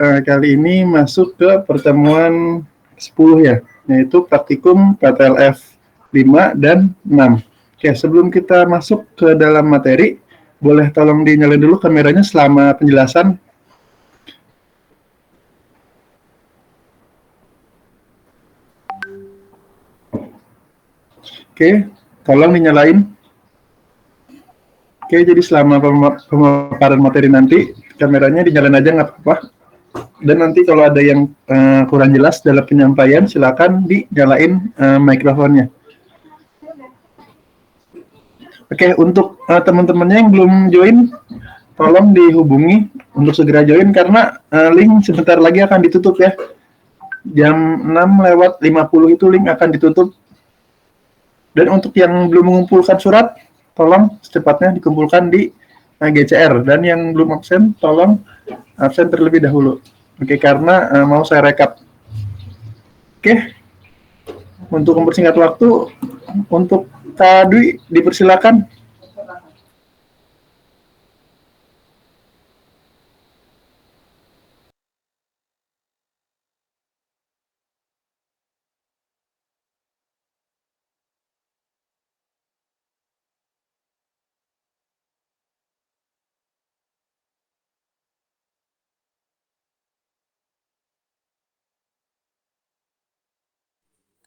kali ini masuk ke pertemuan 10 ya, yaitu praktikum PTLF 5 dan 6. Oke, sebelum kita masuk ke dalam materi, boleh tolong dinyalain dulu kameranya selama penjelasan. Oke, tolong dinyalain. Oke, jadi selama pemaparan materi nanti, kameranya dinyalain aja nggak apa-apa. Dan nanti kalau ada yang kurang jelas dalam penyampaian, silakan dinyalain mikrofonnya. Oke, untuk teman-temannya yang belum join, tolong dihubungi untuk segera join karena link sebentar lagi akan ditutup ya. Jam 6:50 itu link akan ditutup. Dan untuk yang belum mengumpulkan surat, tolong secepatnya dikumpulkan di GCR. Dan yang belum absen, tolong absen terlebih dahulu. Oke, karena mau saya rekap. Oke, untuk mempersingkat waktu, untuk Kak Dwi dipersilakan.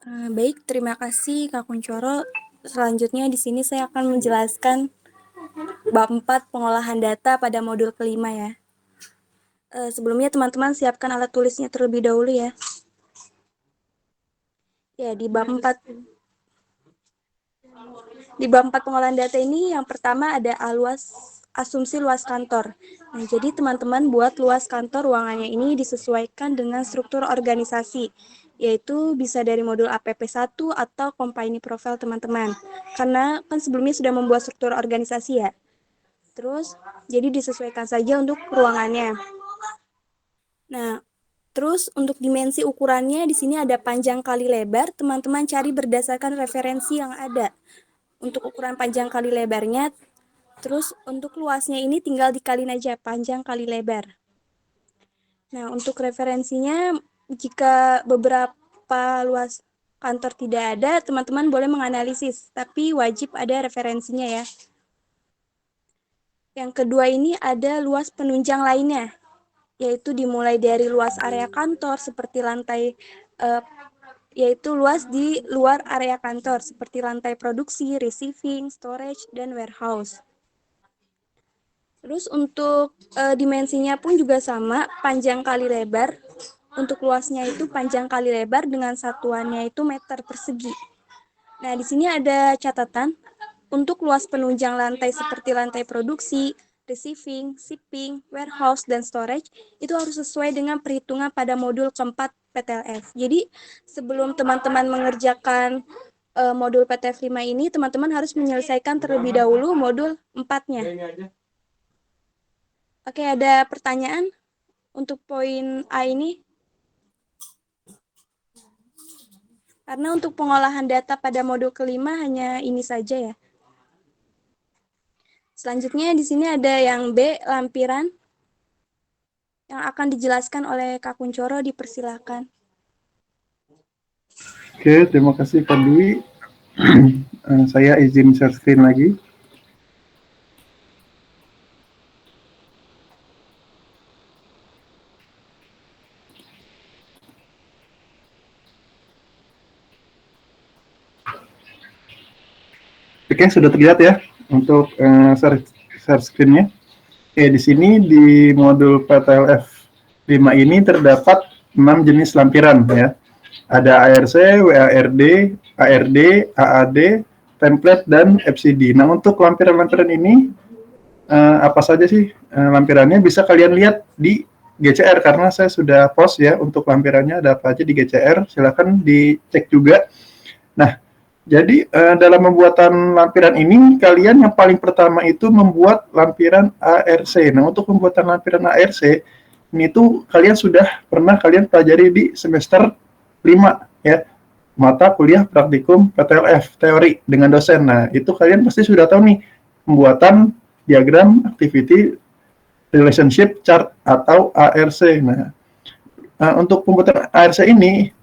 Baik, terima kasih Kak Kuncoro. Selanjutnya di sini saya akan menjelaskan bab 4 pengolahan data pada modul kelima ya. Sebelumnya teman-teman siapkan alat tulisnya terlebih dahulu ya. Ya, di bab 4 pengolahan data ini yang pertama ada asumsi luas kantor. Nah, jadi teman-teman buat luas kantor ruangannya ini disesuaikan dengan struktur organisasi, yaitu bisa dari modul APP1 atau company profile teman-teman. Karena kan sebelumnya sudah membuat struktur organisasi ya. Terus, jadi disesuaikan saja untuk ruangannya. Nah, terus untuk dimensi ukurannya di sini ada panjang kali lebar, teman-teman cari berdasarkan referensi yang ada. Untuk ukuran panjang kali lebarnya, terus untuk luasnya ini tinggal dikaliin aja panjang kali lebar. Nah, untuk referensinya jika beberapa luas kantor tidak ada, teman-teman boleh menganalisis, tapi wajib ada referensinya ya. Yang kedua ini ada luas penunjang lainnya, yaitu dimulai dari luas area kantor seperti lantai yaitu luas di luar area kantor seperti lantai produksi, receiving, storage, dan warehouse. Terus untuk dimensinya pun juga sama, panjang kali lebar. Untuk luasnya itu panjang kali lebar dengan satuannya itu meter persegi. Nah, di sini ada catatan untuk luas penunjang lantai seperti lantai produksi, receiving, shipping, warehouse, dan storage itu harus sesuai dengan perhitungan pada modul keempat PTLF. Jadi sebelum teman-teman mengerjakan modul PTLF 5 ini, teman-teman harus menyelesaikan terlebih dahulu modul 4-nya. Oke, ada pertanyaan untuk poin A ini? Karena untuk pengolahan data pada modul kelima hanya ini saja ya. Selanjutnya di sini ada yang B, lampiran, yang akan dijelaskan oleh Kak Kuncoro, dipersilakan. Oke, terima kasih Kak Dwi. Saya izin share screen lagi. Oke, sudah terlihat ya untuk share screen-nya. Oke, di sini di modul PTLF 5 ini terdapat 6 jenis lampiran ya. Ada ARC, WARD, ARD, AAD, template, dan FCD. Nah, untuk lampiran-lampiran ini, apa saja sih lampirannya? Bisa kalian lihat di GCR, karena saya sudah post ya untuk lampirannya ada apa aja di GCR. Silakan dicek juga. Nah, jadi dalam pembuatan lampiran ini, kalian yang paling pertama itu membuat lampiran ARC. Nah, untuk pembuatan lampiran ARC, ini tuh kalian sudah pernah kalian pelajari di semester 5 ya, mata kuliah praktikum PTLF, teori dengan dosen. Nah, itu kalian pasti sudah tahu nih, pembuatan diagram activity relationship chart atau ARC. Nah, untuk pembuatan ARC ini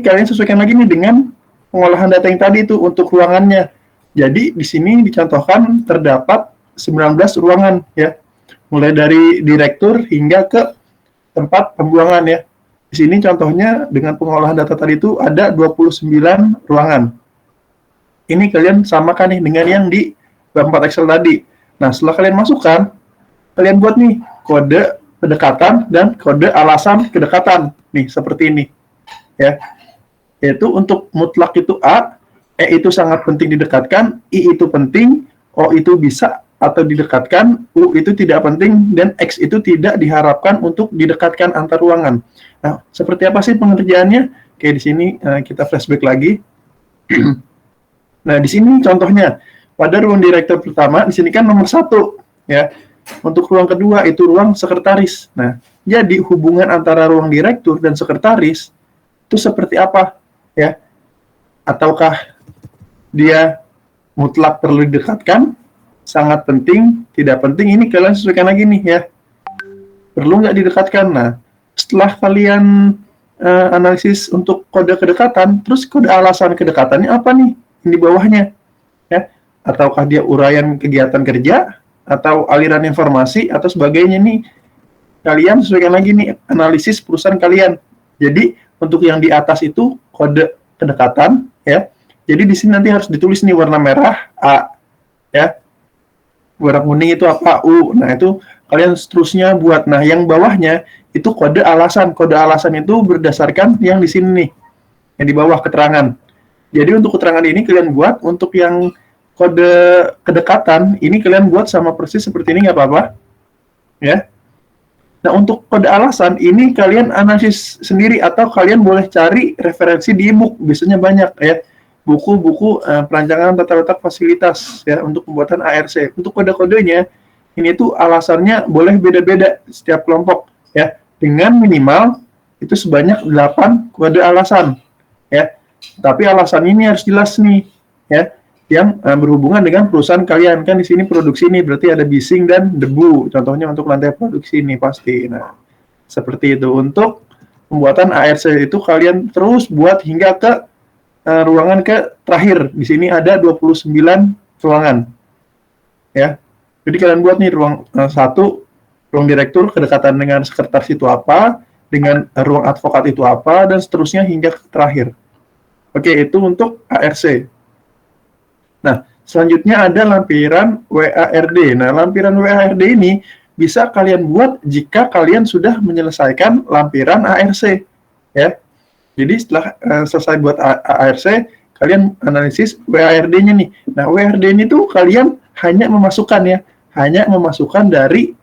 kalian sesuaikan lagi nih dengan pengolahan data yang tadi itu untuk ruangannya. Jadi di sini dicontohkan terdapat 19 ruangan ya, mulai dari direktur hingga ke tempat pembuangan ya. Di sini contohnya dengan pengolahan data tadi itu ada 29 ruangan. Ini kalian samakan nih dengan yang di Bab 4 Excel tadi. Nah, setelah kalian masukkan, kalian buat nih kode kedekatan dan kode alasan kedekatan. Nih, seperti ini. Ya. Yaitu untuk mutlak itu A, E itu sangat penting didekatkan, I itu penting, O itu bisa atau didekatkan, U itu tidak penting, dan X itu tidak diharapkan untuk didekatkan antar ruangan. Nah, seperti apa sih pengerjaannya? Oke, di sini kita flashback lagi. Nah, di sini contohnya, pada ruang direktur pertama, di sini kan nomor 1, ya. Untuk ruang kedua, itu ruang sekretaris. Nah, jadi hubungan antara ruang direktur dan sekretaris, itu seperti apa? Ya, ataukah dia mutlak perlu didekatkan, sangat penting, tidak penting, ini kalian sesuaikan lagi nih ya. Perlu nggak didekatkan? Nah, setelah kalian analisis untuk kode kedekatan, terus kode alasan kedekatannya apa nih? Di bawahnya. Ya. Ataukah dia uraian kegiatan kerja, atau aliran informasi, atau sebagainya nih. Kalian sesuaikan lagi nih analisis perusahaan kalian. Jadi, untuk yang di atas itu kode kedekatan, ya. Jadi di sini nanti harus ditulis nih warna merah A, ya. Warna kuning itu apa? U. Nah, itu kalian seterusnya buat. Nah, yang bawahnya itu kode alasan. Kode alasan itu berdasarkan yang di sini nih. Yang di bawah keterangan. Jadi untuk keterangan ini kalian buat, untuk yang kode kedekatan ini kalian buat sama persis seperti ini, nggak apa-apa. Ya. Nah, untuk kode alasan ini kalian analisis sendiri atau kalian boleh cari referensi di e-book, biasanya banyak ya. Buku-buku perancangan tata letak fasilitas ya untuk pembuatan ARC. Untuk kode-kodenya ini tuh alasannya boleh beda-beda setiap kelompok ya. Dengan minimal itu sebanyak 8 kode alasan ya. Tapi alasan ini harus jelas nih ya, yang berhubungan dengan perusahaan kalian. Kan di sini produksi nih berarti ada bising dan debu. Contohnya untuk lantai produksi ini pasti. Nah, seperti itu. Untuk pembuatan ARC itu kalian terus buat hingga ke ruangan ke terakhir. Di sini ada 29 ruangan. Ya. Jadi kalian buat nih ruang 1, ruang direktur kedekatan dengan sekretaris itu apa, dengan ruang advokat itu apa, dan seterusnya hingga ke terakhir. Oke, itu untuk ARC. Nah, selanjutnya ada lampiran WARD. Nah, lampiran WARD ini bisa kalian buat jika kalian sudah menyelesaikan lampiran ARC. Ya. Jadi setelah selesai buat ARC, kalian analisis WARD-nya nih. Nah, WARD ini tuh kalian hanya memasukkan ya, hanya memasukkan dari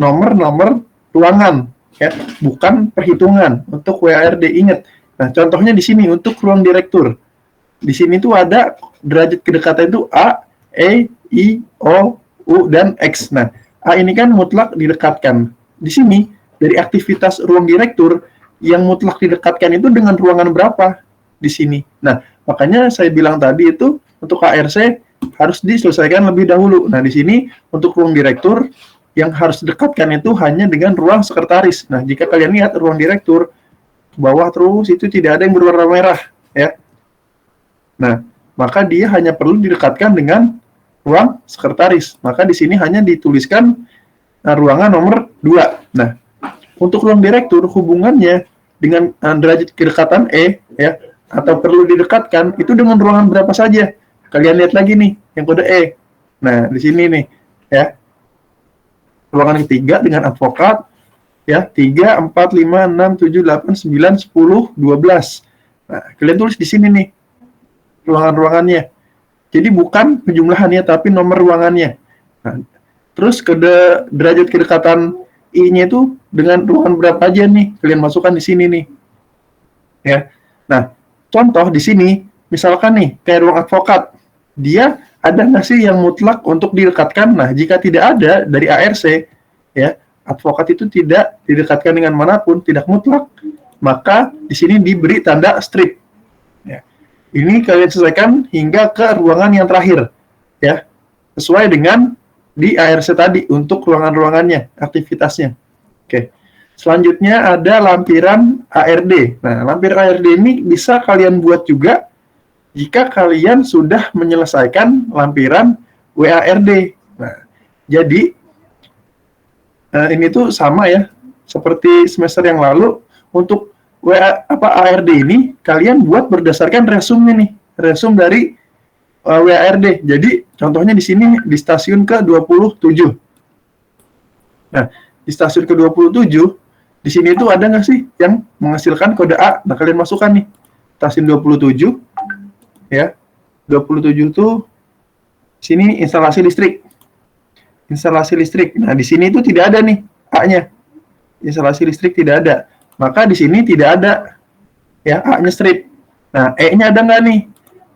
nomor-nomor ruangan ya, bukan perhitungan untuk WARD. Ingat. Nah, contohnya di sini untuk ruang direktur. Di sini tuh ada derajat kedekatan itu A, E, I, O, U, dan X. Nah, A ini kan mutlak didekatkan. Di sini, dari aktivitas ruang direktur, yang mutlak didekatkan itu dengan ruangan berapa di sini. Nah, makanya saya bilang tadi itu untuk ARC harus diselesaikan lebih dahulu. Nah, di sini untuk ruang direktur yang harus didekatkan itu hanya dengan ruang sekretaris. Nah, jika kalian lihat ruang direktur ke bawah terus itu tidak ada yang berwarna merah, ya. Nah, maka dia hanya perlu didekatkan dengan ruang sekretaris. Maka di sini hanya dituliskan ruangan nomor 2. Nah, untuk ruang direktur hubungannya dengan derajat kedekatan E ya, atau perlu didekatkan itu dengan ruangan berapa saja. Kalian lihat lagi nih yang kode E. Nah, di sini nih ya. Ruangan ketiga dengan advokat ya, 3, 4, 5, 6, 7, 8, 9, 10, 12. Nah, kalian tulis di sini nih ruangan-ruangannya. Jadi bukan penjumlahannya tapi nomor ruangannya. Nah, terus kode derajat kedekatan I-nya itu dengan ruangan berapa aja nih? Kalian masukkan di sini nih. Ya. Nah, contoh di sini, misalkan nih, kayak ruang advokat. Dia ada nggak sih yang mutlak untuk didekatkan? Nah, jika tidak ada dari ARC, ya, advokat itu tidak didekatkan dengan manapun, tidak mutlak, maka di sini diberi tanda strip. Ya. Ini kalian selesaikan hingga ke ruangan yang terakhir. Ya. Sesuai dengan di ARC tadi untuk ruangan-ruangannya, aktivitasnya. Oke. Selanjutnya ada lampiran ARD. Nah, lampiran ARD ini bisa kalian buat juga jika kalian sudah menyelesaikan lampiran WARD. Nah, jadi ini tuh sama ya, seperti semester yang lalu. Untuk ARD ini kalian buat berdasarkan resume nih, resume dari WARD. Jadi contohnya di sini di stasiun ke-27. Nah, di stasiun ke-27 di sini tuh ada nggak sih yang menghasilkan kode A? Nah, kalian masukkan nih stasiun 27 ya. 27 tuh sini instalasi listrik. Instalasi listrik. Nah, di sini itu tidak ada nih A-nya. Instalasi listrik tidak ada. Maka di sini tidak ada ya A-nya strip. Nah, E-nya ada nggak nih?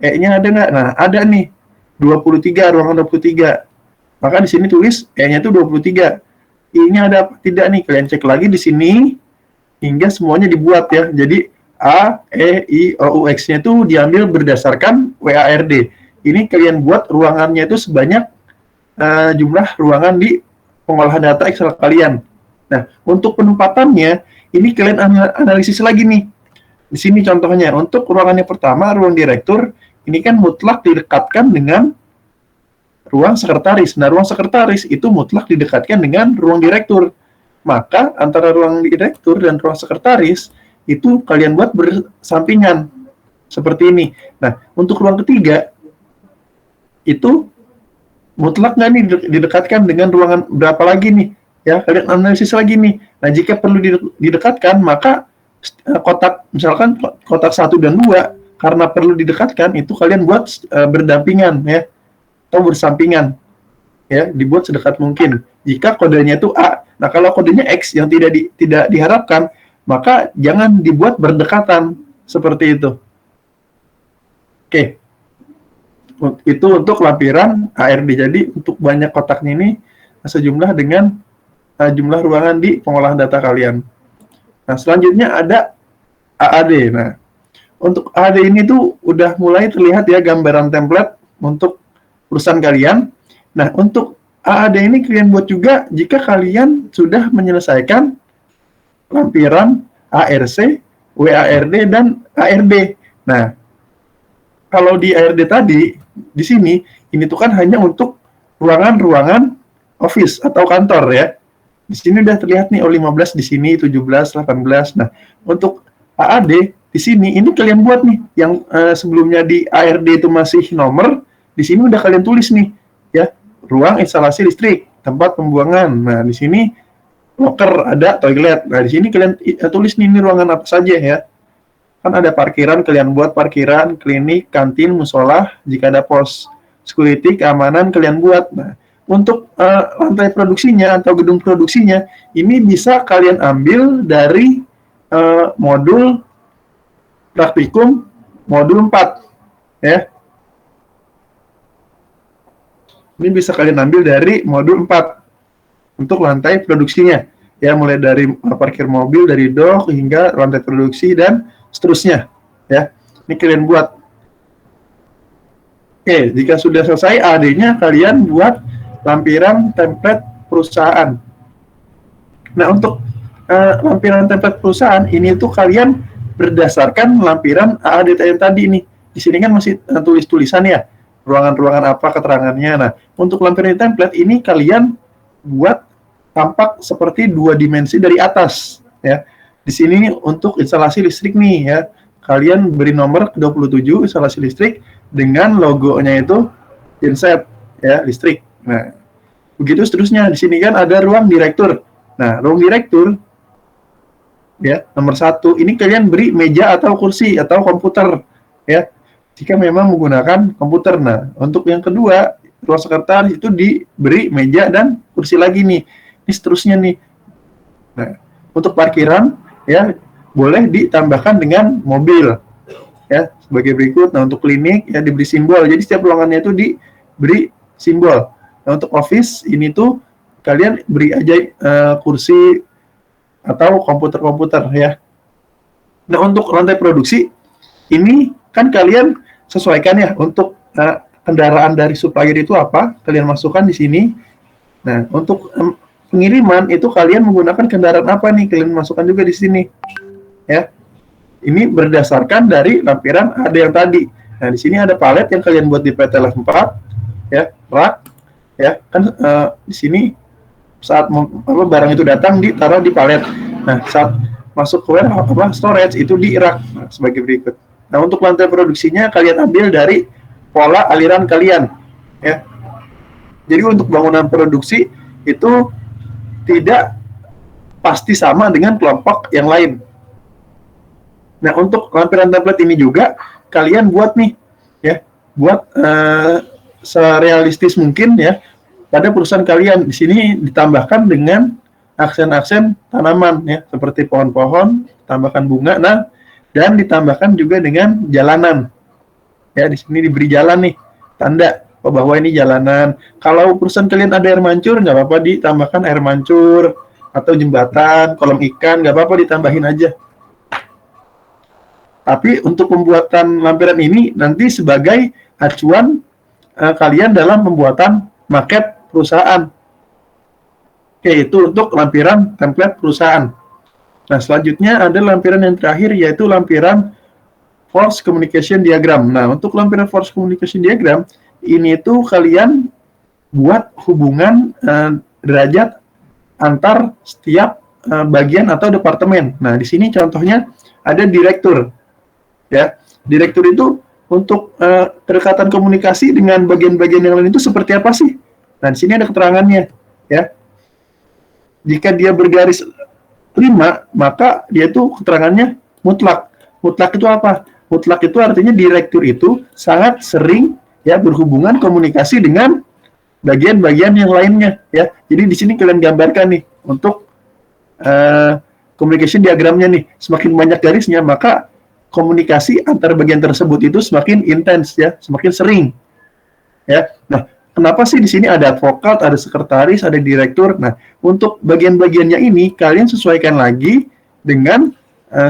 E-nya ada nggak? Nah, ada nih. 23, ruangan 23. Maka di sini tulis E-nya itu 23. I-nya ada tidak nih? Kalian cek lagi di sini hingga semuanya dibuat ya. Jadi A, E, I, O, U, X-nya itu diambil berdasarkan WARD. Ini kalian buat ruangannya itu sebanyak jumlah ruangan di pengolahan data Excel kalian. Nah, untuk penempatannya, ini kalian analisis lagi nih. Di sini contohnya, untuk ruangan yang pertama, ruang direktur, ini kan mutlak didekatkan dengan ruang sekretaris. Nah, ruang sekretaris itu mutlak didekatkan dengan ruang direktur. Maka, antara ruang direktur dan ruang sekretaris, itu kalian buat bersampingan. Seperti ini. Nah, untuk ruang ketiga, itu mutlak nggak nih didekatkan dengan ruangan berapa lagi nih? Ya, kalian analisis lagi nih. Nah, jika perlu didekatkan, maka kotak, misalkan kotak 1 dan 2, karena perlu didekatkan, itu kalian buat berdampingan ya, atau bersampingan. Ya, dibuat sedekat mungkin. Jika kodenya itu A, nah kalau kodenya X yang tidak diharapkan, maka jangan dibuat berdekatan seperti itu. Oke. Itu untuk lampiran ARD. Jadi untuk banyak kotaknya ini sejumlah dengan jumlah ruangan di pengolahan data kalian. Nah, selanjutnya ada AAD. Nah, untuk AAD ini tuh udah mulai terlihat ya gambaran template untuk perusahaan kalian. Nah, untuk AAD ini kalian buat juga jika kalian sudah menyelesaikan lampiran ARC, WARD, dan ARD. Nah, kalau di ARD tadi, di sini, ini tuh kan hanya untuk ruangan-ruangan office atau kantor ya. Di sini udah terlihat nih, 15 di sini, 17, 18. Nah, untuk AAD, di sini, ini kalian buat nih, yang sebelumnya di ARD itu masih nomor, di sini udah kalian tulis nih, ya, ruang instalasi listrik, tempat pembuangan. Nah, di sini, locker, ada toilet. Nah, di sini kalian tulis nih, ini ruangan apa saja ya. Kan ada parkiran, kalian buat parkiran, klinik, kantin, musola, jika ada pos security, keamanan, kalian buat. Nah, untuk lantai produksinya atau gedung produksinya, ini bisa kalian ambil dari modul praktikum modul 4. Ya. Ini bisa kalian ambil dari modul 4 untuk lantai produksinya. Ya, mulai dari parkir mobil, dari dock, hingga lantai produksi, dan seterusnya. Ya, ini kalian buat. Oke, jika sudah selesai AD-nya, kalian buat lampiran template perusahaan. Nah, untuk lampiran template perusahaan, ini tuh kalian berdasarkan lampiran AAD yang tadi nih. Di sini kan masih tulis-tulisan ya, ruangan-ruangan apa keterangannya. Nah, untuk lampiran template ini kalian buat tampak seperti 2 dimensi dari atas. Ya, di sini untuk instalasi listrik nih ya, kalian beri nomor 27 instalasi listrik dengan logonya itu genset ya, listrik. Nah, begitu seterusnya. Di sini kan ada ruang direktur. Nah, ruang direktur ya, nomor 1 ini kalian beri meja atau kursi atau komputer ya, jika memang menggunakan komputer. Nah, untuk yang kedua, ruang sekretaris itu diberi meja dan kursi lagi nih. Ini seterusnya nih. Nah, untuk parkiran ya, boleh ditambahkan dengan mobil ya, sebagai berikut. Nah, untuk klinik ya diberi simbol. Jadi setiap ruangannya itu diberi simbol. Nah, untuk office ini tuh kalian beri aja kursi atau komputer-komputer ya. Nah, untuk lantai produksi ini kan kalian sesuaikan ya, untuk kendaraan dari supplier itu apa, kalian masukkan di sini. Nah, untuk pengiriman itu kalian menggunakan kendaraan apa nih? Kalian masukkan juga di sini. Ya. Ini berdasarkan dari lampiran ada yang tadi. Nah, di sini ada palet yang kalian buat di PTLF 4, ya, rak, ya, kan di sini saat barang itu datang ditaruh di palet. Nah, saat masuk ke storage itu di rak. Nah, sebagai berikut. Nah, untuk lantai produksinya kalian ambil dari pola aliran kalian, ya. Jadi untuk bangunan produksi itu tidak pasti sama dengan kelompok yang lain. Nah, untuk lampiran template ini juga kalian buat nih, ya, buat serealistis mungkin ya pada perusahaan kalian. Di sini ditambahkan dengan aksen-aksen tanaman ya, seperti pohon-pohon, tambahkan bunga, nah, dan ditambahkan juga dengan jalanan. Ya, di sini diberi jalan nih, tanda bahwa ini jalanan. Kalau perusahaan kalian ada air mancur, nggak apa-apa ditambahkan air mancur, atau jembatan, kolam ikan, nggak apa-apa ditambahin aja. Tapi untuk pembuatan lampiran ini nanti sebagai acuan kalian dalam pembuatan maket perusahaan. Oke, itu untuk lampiran template perusahaan. Nah, selanjutnya ada lampiran yang terakhir, yaitu lampiran Force Communication Diagram. Nah, untuk lampiran Force Communication Diagram, ini tuh kalian buat hubungan derajat antar setiap bagian atau departemen. Nah, di sini contohnya ada direktur. Ya, direktur itu untuk kedekatan komunikasi dengan bagian-bagian yang lain itu seperti apa sih? Nah, di sini ada keterangannya, ya. Jika dia bergaris 5, maka dia itu keterangannya mutlak. Mutlak itu apa? Mutlak itu artinya direktur itu sangat sering ya berhubungan komunikasi dengan bagian-bagian yang lainnya, ya. Jadi di sini kalian gambarkan nih untuk communication diagramnya nih. Semakin banyak garisnya, maka komunikasi antar bagian tersebut itu semakin intens ya, semakin sering. Ya. Nah, kenapa sih di sini ada advokat, ada sekretaris, ada direktur? Nah, untuk bagian-bagiannya ini kalian sesuaikan lagi dengan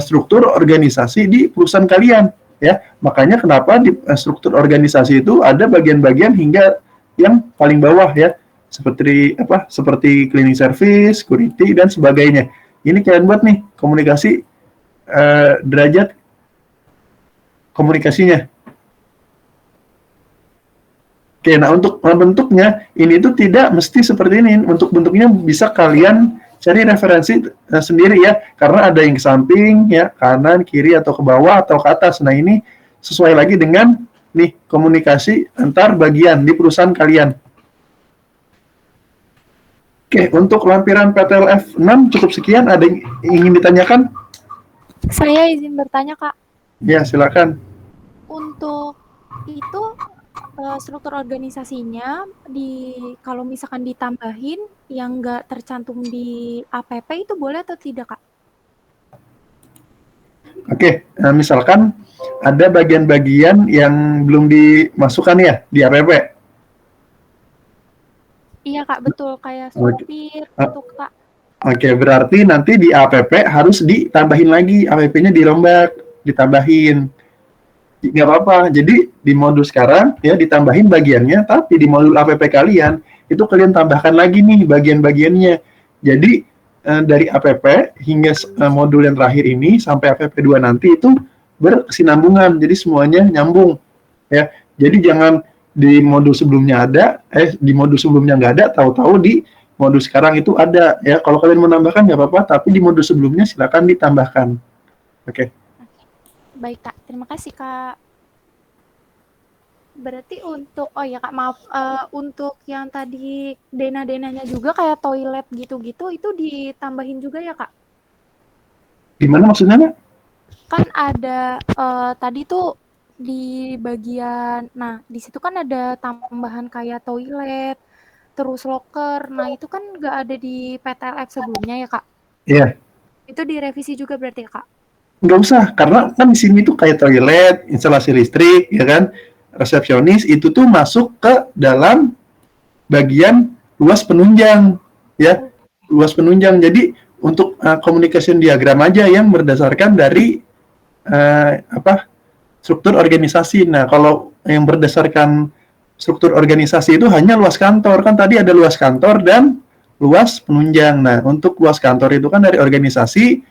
struktur organisasi di perusahaan kalian, ya. Makanya kenapa di struktur organisasi itu ada bagian-bagian hingga yang paling bawah ya, seperti apa? Seperti cleaning service, security dan sebagainya. Ini kalian buat nih komunikasi derajat komunikasinya. Oke, nah untuk bentuknya ini tuh tidak mesti seperti ini. Untuk bentuknya bisa kalian cari referensi sendiri ya, karena ada yang ke samping ya, kanan, kiri atau ke bawah atau ke atas. Nah, ini sesuai lagi dengan nih komunikasi antar bagian di perusahaan kalian. Oke, untuk lampiran PTLF 6 cukup sekian. Ada yang ingin ditanyakan? Saya izin bertanya, Kak. Ya, silakan. Untuk itu struktur organisasinya kalau misalkan ditambahin yang nggak tercantum di APP itu boleh atau tidak, Kak? Oke, misalkan ada bagian-bagian yang belum dimasukkan ya di APP. Iya, Kak, betul, kayak supir gitu, Kak. Oke, berarti nanti di APP harus ditambahin lagi, APP-nya dirombak, ditambahin. Nggak apa-apa, jadi di modul sekarang ya ditambahin bagiannya, tapi di modul APP kalian itu kalian tambahkan lagi nih bagian-bagiannya. Jadi dari APP hingga modul yang terakhir ini sampai APP 2 nanti itu berkesinambungan, jadi semuanya nyambung ya. Jadi jangan di modul sebelumnya ada, di modul sebelumnya nggak ada, tahu-tahu di modul sekarang itu ada ya. Kalau kalian menambahkan nggak apa-apa, tapi di modul sebelumnya silakan ditambahkan. Oke. Baik, Kak. Terima kasih, Kak. Berarti untuk, oh ya, Kak, maaf, untuk yang tadi denah-denahnya juga kayak toilet gitu-gitu, itu ditambahin juga ya, Kak? Gimana maksudnya, Mbak? Kan ada, tadi tuh di bagian, nah, di situ kan ada tambahan kayak toilet, terus loker. Nah, itu kan nggak ada di PTLF sebelumnya ya, Kak? Iya. Itu direvisi juga berarti ya, Kak? Nggak usah, karena kan di sini tuh kayak toilet, instalasi listrik, ya kan, resepsionis, itu tuh masuk ke dalam bagian luas penunjang, ya, luas penunjang. Jadi untuk communication diagram aja yang berdasarkan dari struktur organisasi. Nah, kalau yang berdasarkan struktur organisasi itu hanya luas kantor, kan tadi ada luas kantor dan luas penunjang. Nah, untuk luas kantor itu kan dari organisasi,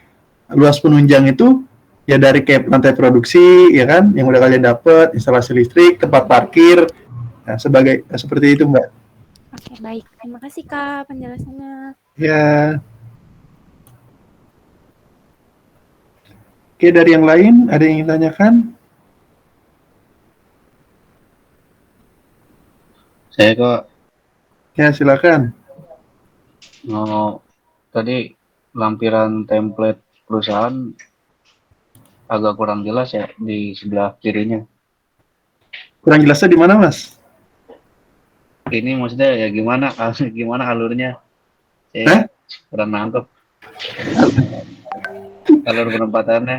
luas penunjang itu ya dari kayak lantai produksi, ya kan, yang udah kalian dapat, instalasi listrik, tempat parkir, nah, seperti itu, Mbak. Oke, baik. Terima kasih, Kak, penjelasannya. Ya, oke, dari yang lain ada yang ingin tanyakan? Saya kok Ya, silakan. mau tadi lampiran template perusahaan agak kurang jelas ya di sebelah kirinya. Kurang jelasnya di mana, Mas? Ini maksudnya ya gimana gimana alurnya? Hah? Saya kurang nangkep alur penempatannya.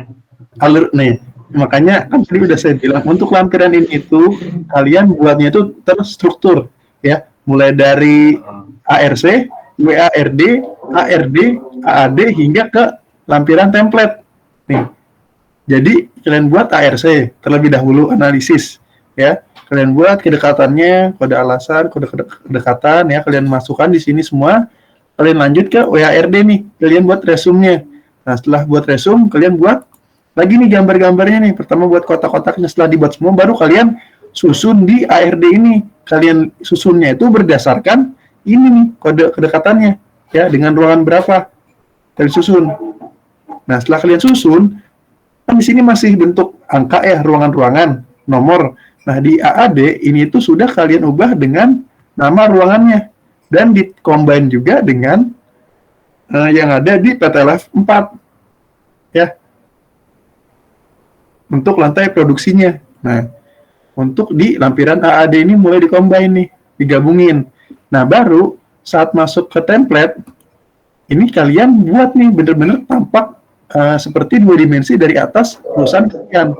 Alur nih, makanya kan tadi udah saya bilang untuk lampiran ini itu kalian buatnya itu terstruktur ya, mulai dari ARC, WARD, ARD, AAD hingga ke lampiran template nih. Jadi kalian buat ARC terlebih dahulu analisis ya. Kalian buat kedekatannya, kode alasan, kode kedekatan ya, kalian masukkan di sini semua. Kalian lanjut ke WARD nih, kalian buat resumnya. Nah, setelah buat resum, kalian buat lagi nih gambar-gambarnya nih. Pertama buat kotak-kotaknya, setelah dibuat semua baru kalian susun di ARD ini. Kalian susunnya itu berdasarkan ini nih kode kedekatannya ya, dengan ruangan berapa kalian susun. Nah, setelah kalian susun, kan di sini masih bentuk angka ya, ruangan-ruangan, nomor. Nah, di AAD ini itu sudah kalian ubah dengan nama ruangannya dan di-combine juga dengan yang ada di PTLF 4 ya, untuk lantai produksinya. Nah, untuk di lampiran AAD ini mulai di-combine nih, digabungin. Nah, baru saat masuk ke template, ini kalian buat nih bener-bener tampak seperti dua dimensi dari atas perusahaan kalian.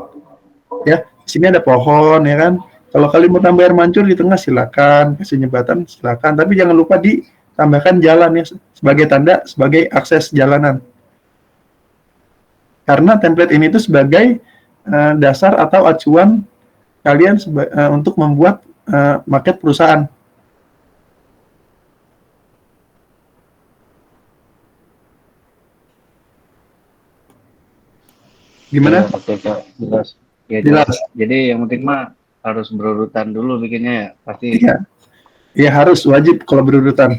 Ya, di sini ada pohon ya kan. Kalau kalian mau tambah air mancur di tengah silakan, kasih jembatan silakan, tapi jangan lupa ditambahkan jalan ya sebagai tanda sebagai akses jalanan. Karena template ini itu sebagai dasar atau acuan kalian untuk membuat market perusahaan. Gimana? Ya, oke, Kak, jelas. Ya jelas. Jelas. Jadi yang penting mah harus berurutan dulu bikinnya ya. Pasti Iya. Iya harus wajib kalau berurutan.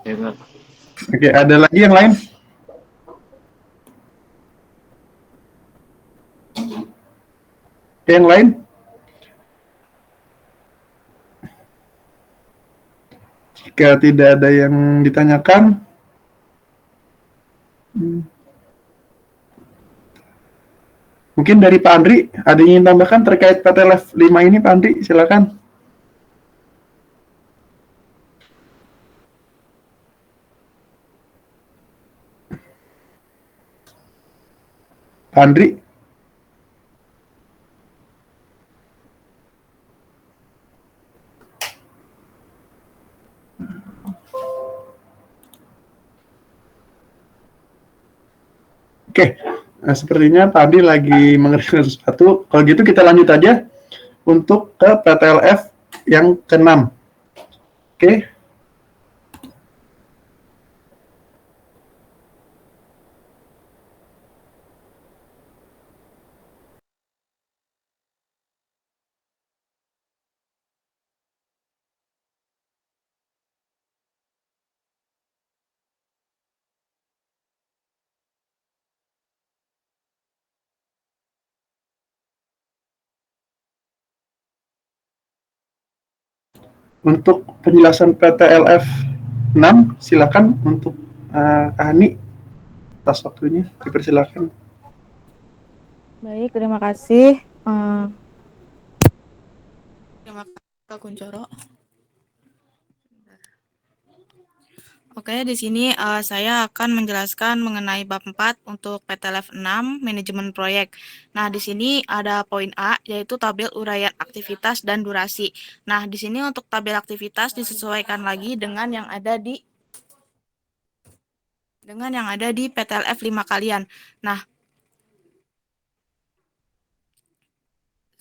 ya, Kak. Oke, ada lagi yang lain? Yang lain? Jika tidak ada yang ditanyakan, mungkin dari Pak Andri, ada yang ingin tambahkan terkait PTLF 5 ini, Pak Andri, silakan. Pak Andri? Oke, nah, sepertinya Pak Andri lagi mengerjakan sesuatu. Kalau gitu kita lanjut aja untuk ke PTLF yang ke-6. Oke. Untuk penjelasan PTLF 6, silakan untuk Kak Hani atas waktunya, dipersilakan. Baik, terima kasih. Terima kasih Kak Kuncoro. Oke, di sini saya akan menjelaskan mengenai bab 4 untuk PTLF 6, manajemen proyek. Nah, di sini ada poin A, yaitu tabel uraian aktivitas dan durasi. Nah, di sini untuk tabel aktivitas disesuaikan lagi dengan yang ada di PTLF 5 kalian. Nah,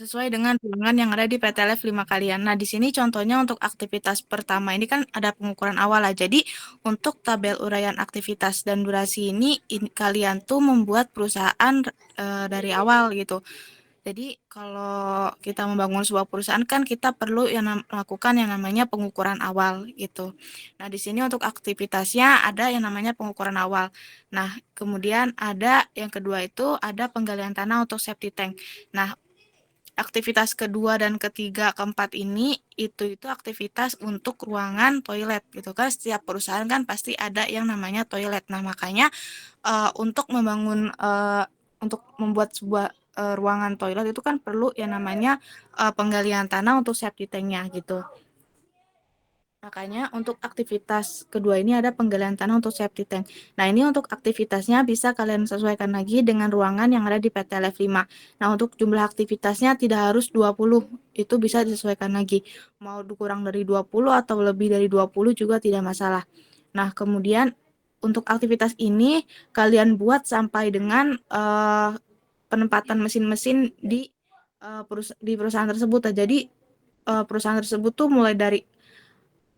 sesuai dengan bilangan yang ada di PTLF 5 kalian. Nah, di sini contohnya untuk aktivitas pertama ini kan ada pengukuran awal lah. Jadi, untuk tabel uraian aktivitas dan durasi ini kalian tuh membuat perusahaan dari awal gitu. Jadi, kalau kita membangun sebuah perusahaan kan kita perlu melakukan yang namanya pengukuran awal gitu. Nah, di sini untuk aktivitasnya ada yang namanya pengukuran awal. Nah, kemudian ada yang kedua itu ada penggalian tanah untuk septic tank. Nah, aktivitas kedua dan ketiga, keempat ini itu aktivitas untuk ruangan toilet gitu kan. Setiap perusahaan kan pasti ada yang namanya toilet. Nah, makanya untuk untuk membuat sebuah ruangan toilet itu kan perlu yang namanya penggalian tanah untuk septic tank-nya gitu. Makanya untuk aktivitas kedua ini ada penggalian tanah untuk septic tank. Nah, ini untuk aktivitasnya bisa kalian sesuaikan lagi dengan ruangan yang ada di PTLF 5. Nah, untuk jumlah aktivitasnya tidak harus 20, itu bisa disesuaikan lagi. Mau kurang dari 20 atau lebih dari 20 juga tidak masalah. Nah, kemudian untuk aktivitas ini kalian buat sampai dengan penempatan mesin-mesin di perusahaan tersebut. Jadi perusahaan tersebut tuh mulai dari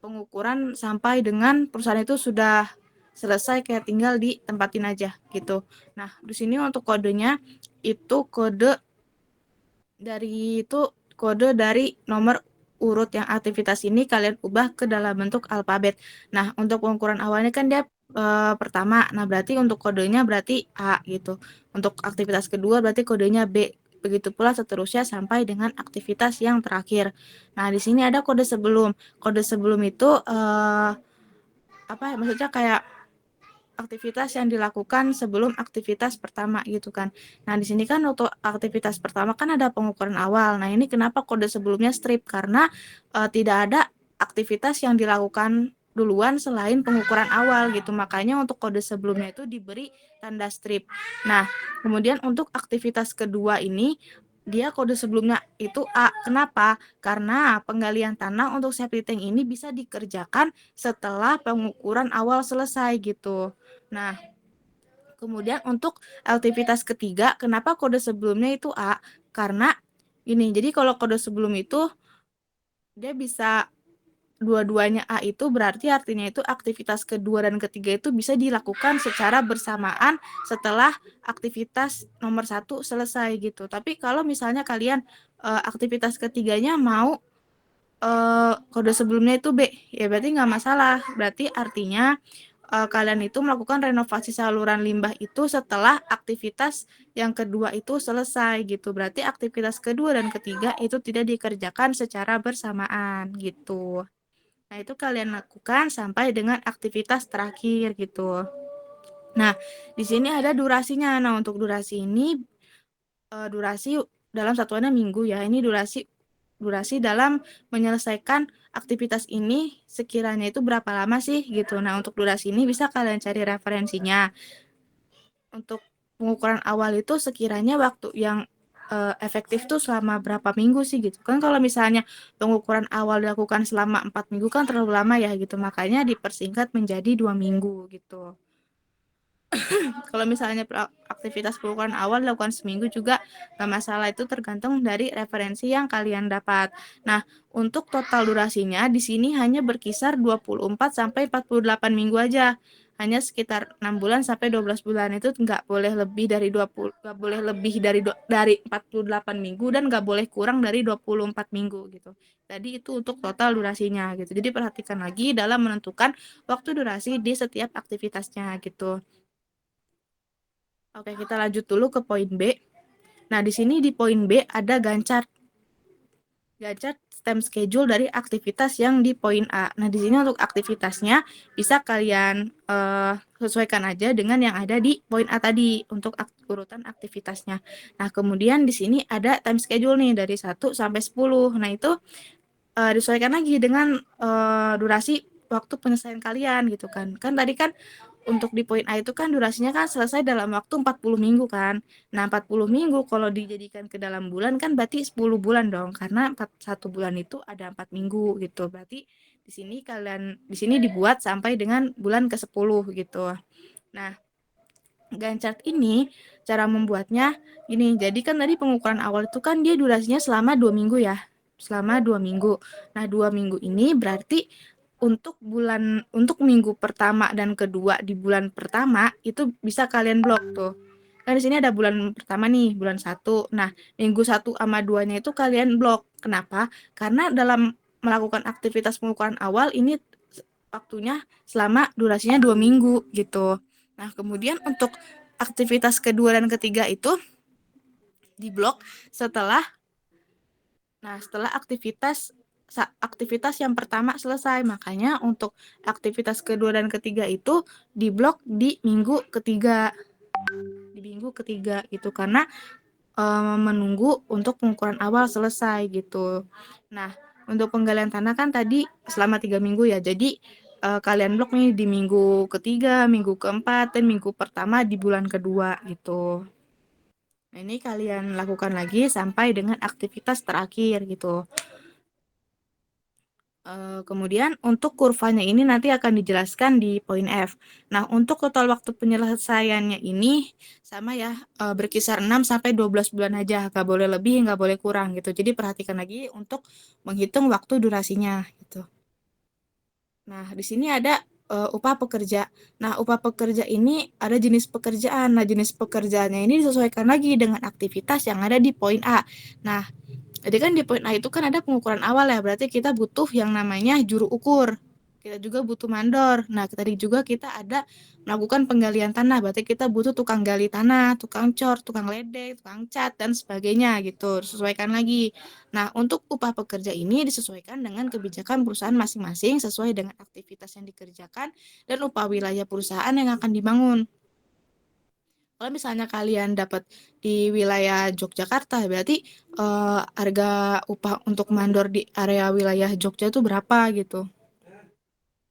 pengukuran sampai dengan perusahaan itu sudah selesai, kayak tinggal ditempatin aja gitu. Nah, di sini untuk kodenya itu kode dari nomor urut yang aktivitas ini kalian ubah ke dalam bentuk alfabet. Nah, untuk pengukuran awalnya kan dia pertama. Nah, berarti untuk kodenya berarti A gitu. Untuk aktivitas kedua berarti kodenya B. Begitu pula seterusnya sampai dengan aktivitas yang terakhir. Nah, di sini ada kode sebelum. Kode sebelum itu maksudnya kayak aktivitas yang dilakukan sebelum aktivitas pertama gitu kan. Nah, di sini kan untuk aktivitas pertama kan ada pengukuran awal. Nah, ini kenapa kode sebelumnya strip? Karena tidak ada aktivitas yang dilakukan duluan selain pengukuran awal gitu. Makanya untuk kode sebelumnya itu diberi tanda strip. Nah, kemudian untuk aktivitas kedua ini dia kode sebelumnya itu A. Kenapa? Karena penggalian tanah untuk septic tank ini bisa dikerjakan setelah pengukuran awal selesai gitu. Nah, kemudian untuk aktivitas ketiga, kenapa kode sebelumnya itu A? Karena ini, jadi kalau kode sebelum itu dia bisa dua-duanya A itu berarti artinya itu aktivitas kedua dan ketiga itu bisa dilakukan secara bersamaan setelah aktivitas nomor 1 selesai gitu. Tapi kalau misalnya kalian aktivitas ketiganya mau kode sebelumnya itu B, ya berarti nggak masalah. Berarti artinya kalian itu melakukan renovasi saluran limbah itu setelah aktivitas yang kedua itu selesai gitu. Berarti aktivitas kedua dan ketiga itu tidak dikerjakan secara bersamaan gitu. Nah, itu kalian lakukan sampai dengan aktivitas terakhir gitu. Nah, di sini ada durasinya. Nah, untuk durasi ini durasi dalam satuannya minggu ya. Ini durasi dalam menyelesaikan aktivitas ini sekiranya itu berapa lama sih gitu. Nah, untuk durasi ini bisa kalian cari referensinya. Untuk pengukuran awal itu sekiranya waktu yang efektif tuh selama berapa minggu sih gitu kan. Kalau misalnya pengukuran awal dilakukan selama 4 minggu kan terlalu lama ya gitu, makanya dipersingkat menjadi 2 minggu gitu. Kalau misalnya aktivitas pengukuran awal dilakukan seminggu juga nggak masalah, itu tergantung dari referensi yang kalian dapat. Nah, untuk total durasinya di sini hanya berkisar 24 sampai 48 minggu aja. Hanya sekitar 6 bulan sampai 12 bulan, itu nggak boleh lebih dari 48 minggu dan nggak boleh kurang dari 24 minggu gitu. Jadi itu untuk total durasinya gitu. Jadi perhatikan lagi dalam menentukan waktu durasi di setiap aktivitasnya gitu. Oke, kita lanjut dulu ke poin B. Nah, di sini di poin B ada gancat time schedule dari aktivitas yang di poin A. Nah, di sini untuk aktivitasnya bisa kalian sesuaikan aja dengan yang ada di poin A tadi untuk urutan aktivitasnya. Nah, kemudian di sini ada time schedule nih dari 1 sampai 10. Nah, itu disesuaikan lagi dengan durasi waktu penyelesaian kalian gitu kan. Kan tadi kan untuk di poin A itu kan durasinya kan selesai dalam waktu 40 minggu kan. Nah, 40 minggu kalau dijadikan ke dalam bulan kan berarti 10 bulan dong. Karena 1 bulan itu ada 4 minggu gitu. Berarti di sini dibuat sampai dengan bulan ke-10 gitu. Nah, Gantt chart ini cara membuatnya gini. Jadi kan tadi pengukuran awal itu kan dia durasinya selama 2 minggu ya. Selama 2 minggu. Nah, 2 minggu ini berarti untuk minggu pertama dan kedua di bulan pertama itu bisa kalian blok tuh. Kan di sini ada bulan pertama nih, bulan 1. Nah, minggu 1 sama 2-nya itu kalian blok. Kenapa? Karena dalam melakukan aktivitas pengukuran awal ini waktunya selama durasinya 2 minggu gitu. Nah, kemudian untuk aktivitas kedua dan ketiga itu diblok setelah aktivitas yang pertama selesai. Makanya untuk aktivitas kedua dan ketiga itu diblok di minggu ketiga. Di minggu ketiga gitu karena menunggu untuk pengukuran awal selesai gitu. Nah, untuk penggalian tanah kan tadi selama 3 minggu ya. Jadi kalian blok nih di minggu ketiga, minggu keempat, dan minggu pertama di bulan kedua gitu. Nah, ini kalian lakukan lagi sampai dengan aktivitas terakhir gitu. Kemudian untuk kurvanya ini nanti akan dijelaskan di poin F. Nah, untuk total waktu penyelesaiannya ini sama ya, berkisar 6 sampai 12 bulan aja, nggak boleh lebih, nggak boleh kurang gitu. Jadi perhatikan lagi untuk menghitung waktu durasinya gitu. Nah, di sini ada upah pekerja. Nah, upah pekerja ini ada jenis pekerjaan. Nah, jenis pekerjaannya ini disesuaikan lagi dengan aktivitas yang ada di poin A. Nah, jadi kan di poin A itu kan ada pengukuran awal ya, berarti kita butuh yang namanya juru ukur. Kita juga butuh mandor. Nah, tadi juga kita ada melakukan penggalian tanah, berarti kita butuh tukang gali tanah, tukang cor, tukang ledek, tukang cat, dan sebagainya gitu. Disesuaikan lagi. Nah, untuk upah pekerja ini disesuaikan dengan kebijakan perusahaan masing-masing sesuai dengan aktivitas yang dikerjakan dan upah wilayah perusahaan yang akan dibangun. Kalau misalnya kalian dapat di wilayah Yogyakarta, berarti harga upah untuk mandor di area wilayah Jogja itu berapa gitu.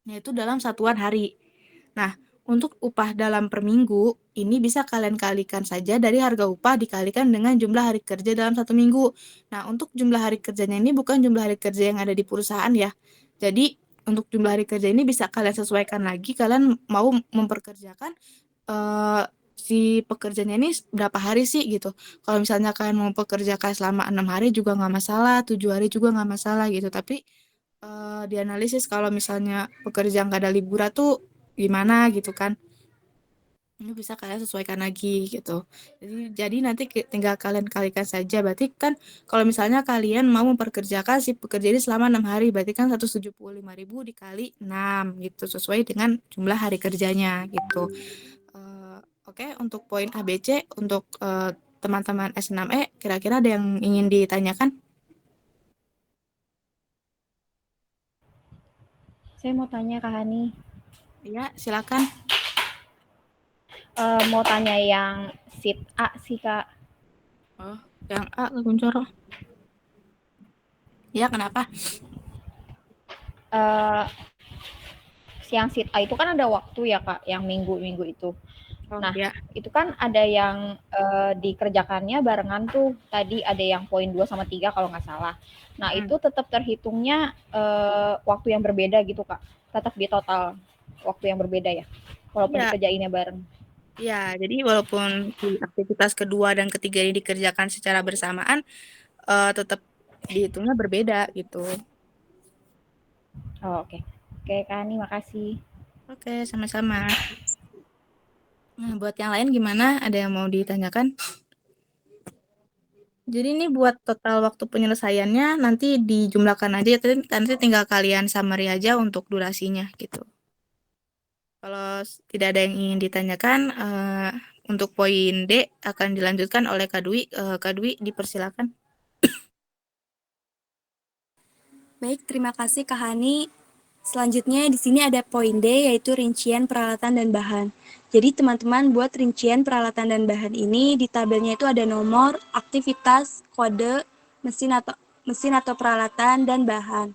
Nah, itu dalam satuan hari. Nah, untuk upah dalam per minggu, ini bisa kalian kalikan saja dari harga upah dikalikan dengan jumlah hari kerja dalam 1 minggu. Nah, untuk jumlah hari kerjanya ini bukan jumlah hari kerja yang ada di perusahaan ya. Jadi, untuk jumlah hari kerja ini bisa kalian sesuaikan lagi, kalian mau memperkerjakan si pekerjanya ini berapa hari sih gitu. Kalau misalnya kalian mau pekerjakan selama 6 hari juga nggak masalah, 7 hari juga nggak masalah gitu. Tapi dianalisis kalau misalnya pekerja nggak ada liburan tuh gimana gitu kan. Ini bisa kalian sesuaikan lagi gitu. Jadi nanti tinggal kalian kalikan saja. Berarti kan kalau misalnya kalian mau memperkerjakan si pekerja ini selama 6 hari, berarti kan 175.000 dikali 6 gitu, sesuai dengan jumlah hari kerjanya gitu. Oke, untuk poin ABC, untuk teman-teman S6E, kira-kira ada yang ingin ditanyakan? Saya mau tanya Kak Hani. Iya, silakan. Mau tanya yang sheet A sih Kak. Oh, yang A, Kuncoro. Ya, kenapa? Yang sheet A itu kan ada waktu ya Kak, yang minggu-minggu itu. Oh, Nah, ya. itu kan ada yang dikerjakannya barengan tuh. Tadi ada yang poin 2 sama 3 kalau nggak salah. Nah, itu tetap terhitungnya waktu yang berbeda gitu Kak. Tetap di total waktu yang berbeda ya. Walaupun dikerjainnya bareng. Ya, jadi walaupun di aktivitas kedua dan ketiga ini dikerjakan secara bersamaan, tetap dihitungnya berbeda gitu. Oh, oke. Oke, Kak Ani, makasih. Oke, sama-sama. Nah, buat yang lain gimana? Ada yang mau ditanyakan? Jadi ini buat total waktu penyelesaiannya nanti dijumlahkan aja, nanti tinggal kalian summary aja untuk durasinya gitu. Kalau tidak ada yang ingin ditanyakan, untuk poin D akan dilanjutkan oleh Kak Dwi. Kak Dwi, dipersilakan. Baik, terima kasih Kak Hani. Selanjutnya di sini ada poin D, yaitu rincian peralatan dan bahan. Jadi teman-teman buat rincian peralatan dan bahan ini di tabelnya itu ada nomor, aktivitas, kode, mesin atau peralatan, dan bahan.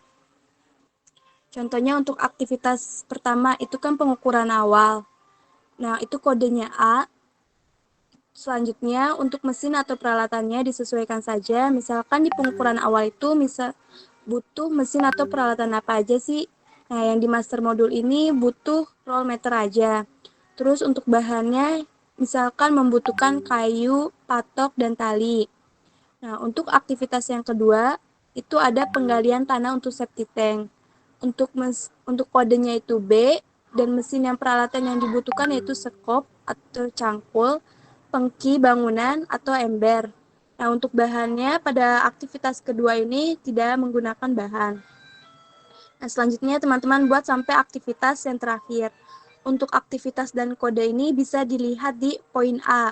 Contohnya untuk aktivitas pertama itu kan pengukuran awal. Nah, itu kodenya A. Selanjutnya untuk mesin atau peralatannya disesuaikan saja. Misalkan di pengukuran awal itu butuh mesin atau peralatan apa aja sih? Nah, yang di master modul ini butuh roll meter aja. Terus untuk bahannya misalkan membutuhkan kayu, patok, dan tali. Nah, untuk aktivitas yang kedua, itu ada penggalian tanah untuk septic tank. Untuk kodenya itu B, dan mesin yang peralatan yang dibutuhkan yaitu sekop atau cangkul, pengki bangunan, atau ember. Nah, untuk bahannya pada aktivitas kedua ini tidak menggunakan bahan. Nah, selanjutnya teman-teman buat sampai aktivitas yang terakhir. Untuk aktivitas dan kode ini bisa dilihat di poin A.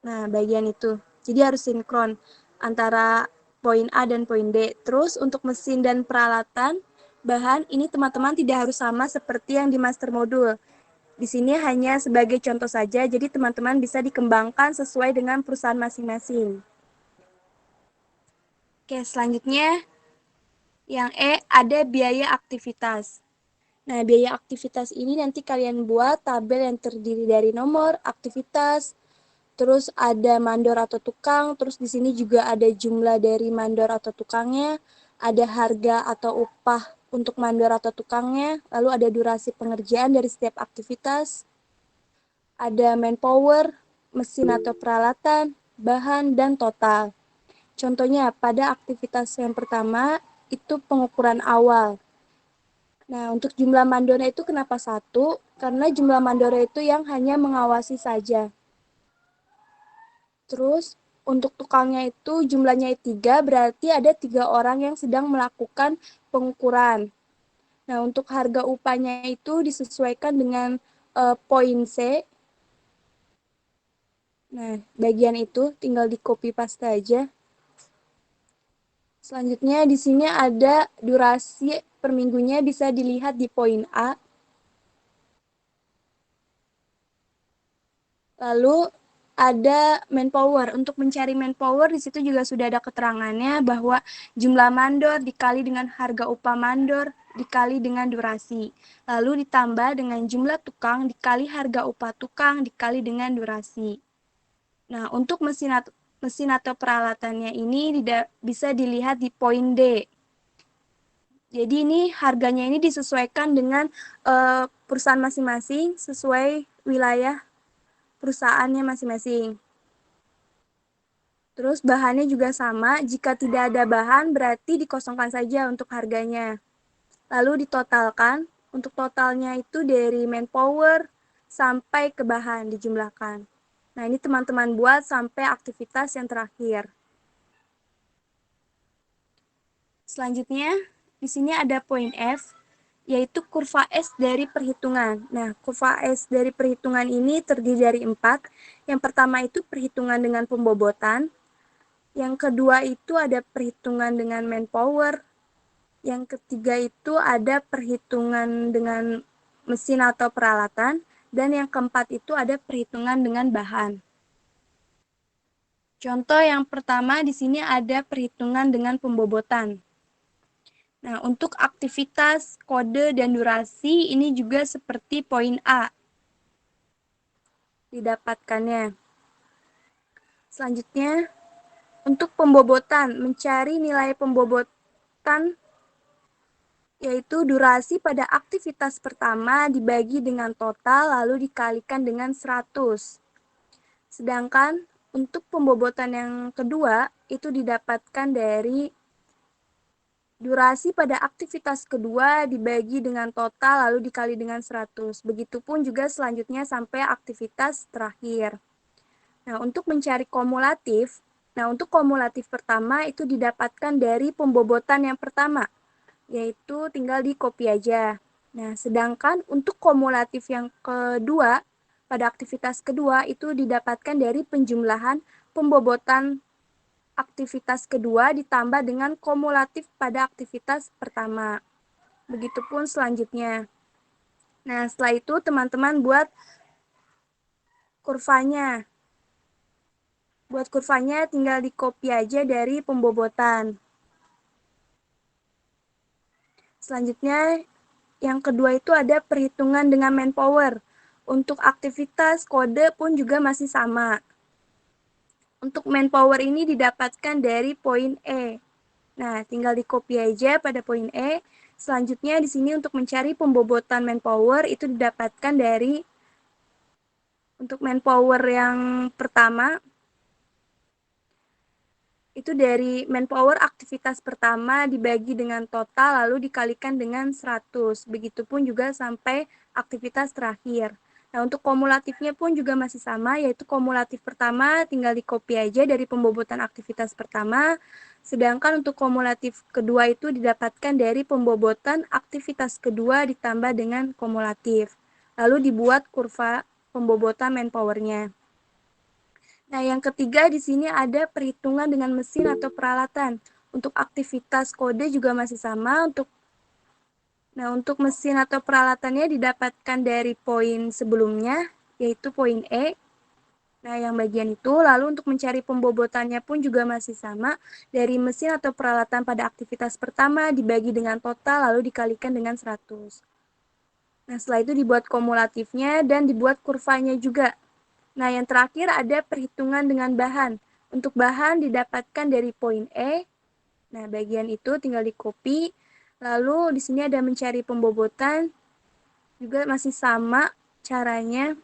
Nah, bagian itu. Jadi harus sinkron antara poin A dan poin D. Terus untuk mesin dan peralatan, bahan ini teman-teman tidak harus sama seperti yang di master modul. Di sini hanya sebagai contoh saja, jadi teman-teman bisa dikembangkan sesuai dengan perusahaan masing-masing. Oke, selanjutnya yang E ada biaya aktivitas. Nah, biaya aktivitas ini nanti kalian buat tabel yang terdiri dari nomor, aktivitas, terus ada mandor atau tukang, terus di sini juga ada jumlah dari mandor atau tukangnya, ada harga atau upah untuk mandor atau tukangnya, lalu ada durasi pengerjaan dari setiap aktivitas, ada manpower, mesin atau peralatan, bahan, dan total. Contohnya, pada aktivitas yang pertama, itu pengukuran awal. Nah, untuk jumlah mandornya itu kenapa 1? Karena jumlah mandornya itu yang hanya mengawasi saja. Terus untuk tukangnya itu jumlahnya 3, berarti ada 3 orang yang sedang melakukan pengukuran. Nah, untuk harga upahnya itu disesuaikan dengan poin C. Nah, bagian itu tinggal di copy paste aja. Selanjutnya di sini ada durasi per minggunya bisa dilihat di poin A. Lalu ada manpower. Untuk mencari manpower di situ juga sudah ada keterangannya bahwa jumlah mandor dikali dengan harga upah mandor dikali dengan durasi. Lalu ditambah dengan jumlah tukang dikali harga upah tukang dikali dengan durasi. Nah, untuk mesin atau peralatannya ini bisa dilihat di poin D. Jadi ini harganya ini disesuaikan dengan perusahaan masing-masing sesuai wilayah perusahaannya masing-masing. Terus bahannya juga sama, jika tidak ada bahan berarti dikosongkan saja untuk harganya. Lalu ditotalkan, untuk totalnya itu dari manpower sampai ke bahan dijumlahkan. Nah, ini teman-teman buat sampai aktivitas yang terakhir. Selanjutnya, di sini ada poin F, yaitu kurva S dari perhitungan. Nah, kurva S dari perhitungan ini terdiri dari 4. Yang pertama itu perhitungan dengan pembobotan. Yang kedua itu ada perhitungan dengan manpower. Yang ketiga itu ada perhitungan dengan mesin atau peralatan. Dan yang keempat itu ada perhitungan dengan bahan. Contoh yang pertama di sini ada perhitungan dengan pembobotan. Nah, untuk aktivitas, kode, dan durasi ini juga seperti poin A didapatkannya. Selanjutnya, untuk pembobotan, mencari nilai pembobotan yaitu durasi pada aktivitas pertama dibagi dengan total lalu dikalikan dengan 100. Sedangkan untuk pembobotan yang kedua itu didapatkan dari durasi pada aktivitas kedua dibagi dengan total lalu dikali dengan 100. Begitupun juga selanjutnya sampai aktivitas terakhir. Nah, untuk mencari kumulatif, untuk kumulatif pertama itu didapatkan dari pembobotan yang pertama, yaitu tinggal di copy aja. Nah, sedangkan untuk kumulatif yang kedua, pada aktivitas kedua itu didapatkan dari penjumlahan pembobotan aktivitas kedua ditambah dengan kumulatif pada aktivitas pertama. Begitupun selanjutnya. Nah, setelah itu teman-teman buat kurvanya. Buat kurvanya tinggal di copy aja dari pembobotan. Selanjutnya, yang kedua itu ada perhitungan dengan manpower. Untuk aktivitas, kode pun juga masih sama. Untuk manpower ini didapatkan dari poin E. Nah, tinggal di copy aja pada poin E. Selanjutnya di sini untuk mencari pembobotan manpower itu didapatkan dari Untuk manpower yang pertama, itu dari manpower aktivitas pertama dibagi dengan total lalu dikalikan dengan 100. Begitupun juga sampai aktivitas terakhir. Nah, untuk kumulatifnya pun juga masih sama, yaitu kumulatif pertama tinggal di-copy aja dari pembobotan aktivitas pertama, sedangkan untuk kumulatif kedua itu didapatkan dari pembobotan aktivitas kedua ditambah dengan kumulatif. Lalu dibuat kurva pembobotan manpower-nya. Nah, yang ketiga di sini ada perhitungan dengan mesin atau peralatan. Untuk aktivitas kode juga masih sama. Untuk mesin atau peralatannya didapatkan dari poin sebelumnya, yaitu poin E. Nah, yang bagian itu, lalu untuk mencari pembobotannya pun juga masih sama. Dari mesin atau peralatan pada aktivitas pertama dibagi dengan total, lalu dikalikan dengan 100. Nah, setelah itu dibuat kumulatifnya dan dibuat kurvanya juga. Nah, yang terakhir ada perhitungan dengan bahan. Untuk bahan didapatkan dari poin E. Nah, bagian itu tinggal di-copy. Lalu di sini ada mencari pembobotan, juga masih sama caranya.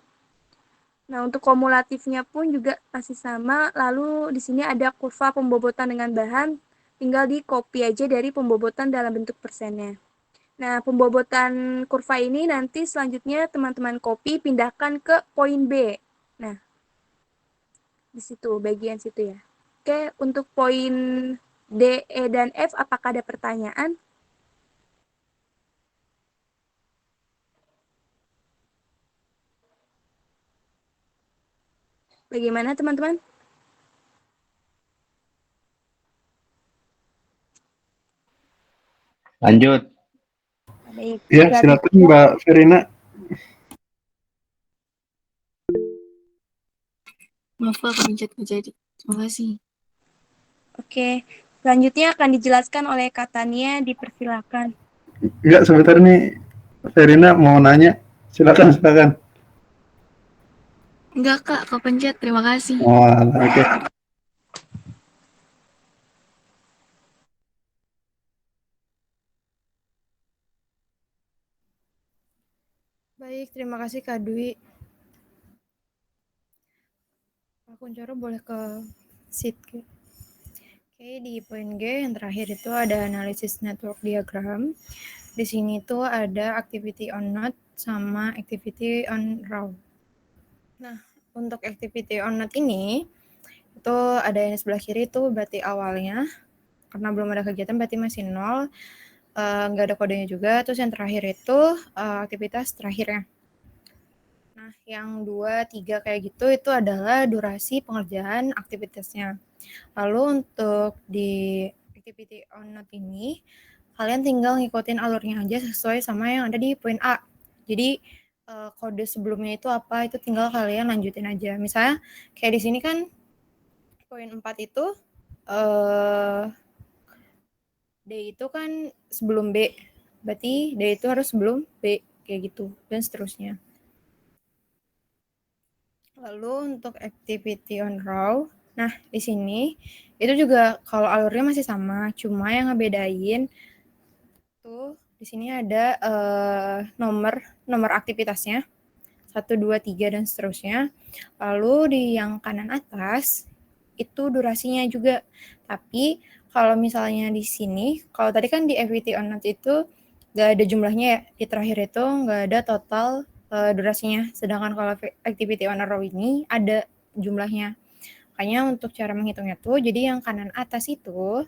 Nah, untuk kumulatifnya pun juga masih sama. Lalu di sini ada kurva pembobotan dengan bahan, tinggal di-copy aja dari pembobotan dalam bentuk persennya. Nah, pembobotan kurva ini nanti selanjutnya teman-teman copy, pindahkan ke poin B. Nah, di situ, bagian situ ya. Oke, untuk poin D, E, dan F, apakah ada pertanyaan? Bagaimana teman-teman? Lanjut. Baik. Ya, silakan Mbak Verina. Maaf Kak, pencet jadi. Terima kasih. Oke, selanjutnya akan dijelaskan oleh Kak Tania, dipersilakan. Enggak, sebentar nih Verina mau nanya. Silakan. Enggak Kak, kepencet. Terima kasih. Oh, oke. Baik, terima kasih Kak Dwi. Pak Kuncoro boleh ke sheet G. Oke, di poin G yang terakhir itu ada analisis network diagram. Di sini tuh ada activity on node sama activity on row. Nah, untuk activity on node ini, itu ada yang di sebelah kiri itu berarti awalnya, karena belum ada kegiatan berarti masih 0, nggak ada kodenya juga. Terus yang terakhir itu aktivitas terakhirnya. Nah, yang 2, 3 kayak gitu itu adalah durasi pengerjaan aktivitasnya. Lalu untuk di activity on node ini, kalian tinggal ngikutin alurnya aja sesuai sama yang ada di poin A. Jadi kode sebelumnya itu apa, itu tinggal kalian lanjutin aja. Misalnya kayak di sini kan poin 4 itu D itu kan sebelum B. Berarti D itu harus sebelum B kayak gitu dan seterusnya. Lalu untuk activity on row, nah di sini itu juga kalau alurnya masih sama, cuma yang ngebedain tuh di sini ada nomor aktivitasnya 1, 2, 3 dan seterusnya. Lalu di yang kanan atas itu durasinya juga. Tapi kalau misalnya di sini, kalau tadi kan di activity on node itu nggak ada jumlahnya ya, di terakhir itu nggak ada total durasinya. Sedangkan kalau activity on a row ini ada jumlahnya. Makanya untuk cara menghitungnya tuh, jadi yang kanan atas itu,